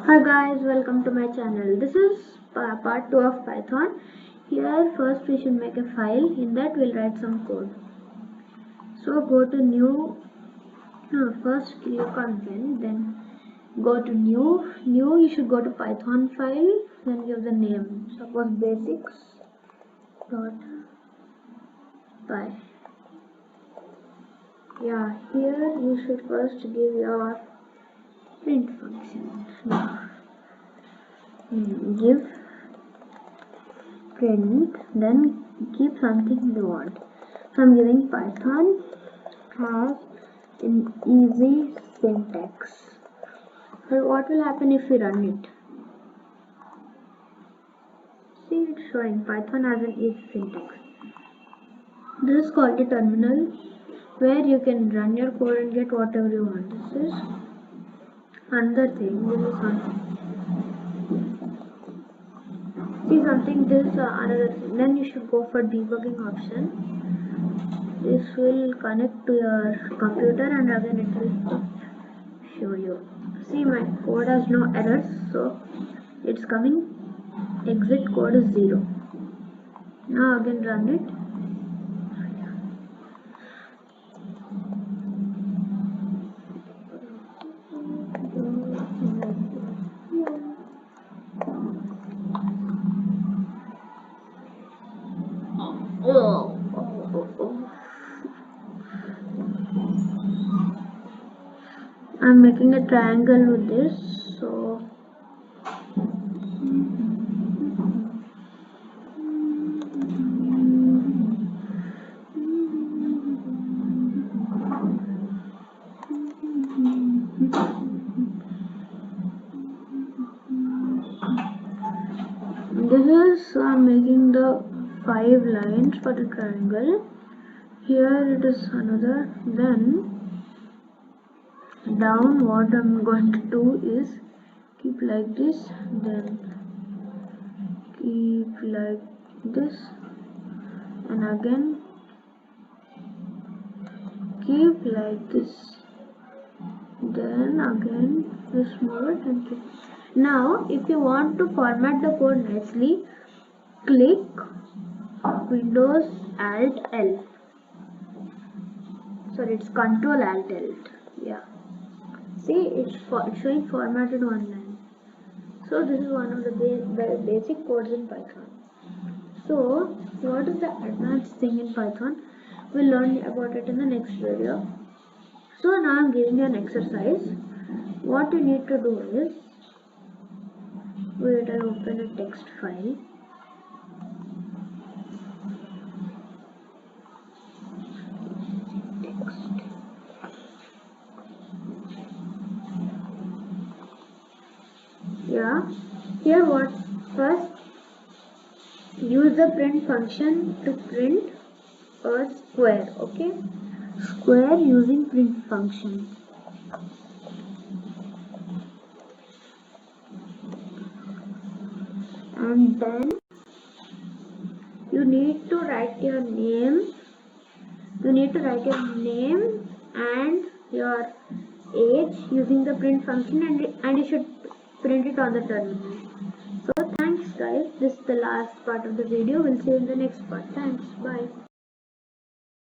Hi guys, welcome to my channel. This is part 2 of Python. Here first we should make a file. In that we'll write some code. So go to new, first click on pen, then go to new. You should go to Python file, then give the name. Suppose basics dot py. Yeah, here you should first give your print function. Give print, then keep something you want. So I'm giving Python has an easy syntax. So what will happen if we run it? See, it's showing Python has an easy syntax. This is called a terminal, where you can run your code and get whatever you want. This is another thing. This is something. See something. This is another thing. Then you should go for debugging option. This will connect to your computer and again it will show you. See, my code has no errors, so it's coming. Exit code is 0. Now again run it. I'm making a triangle with this, so this is I'm making the 5 lines for the triangle. Here it is another. Then down, what I'm going to do is keep like this, then keep like this, and again keep like this, then again this mode and keep. Now if you want to format the code nicely, click Windows Alt L. Sorry, it's Control Alt L. Yeah. See, it's showing formatted one line. So this is one of the basic codes in Python. So what is the advanced thing in Python? We'll learn about it in the next video. So now I'm giving you an exercise. What you need to do is, wait, I open a text file. Yeah, here what? First, use the print function to print a square, okay? Square using print function. And then you need to write your name. You need to write your name and your age using the print function, and you should print it on the terminal. So thanks guys, this is the last part of the video. We'll see you in the next part. Thanks, bye.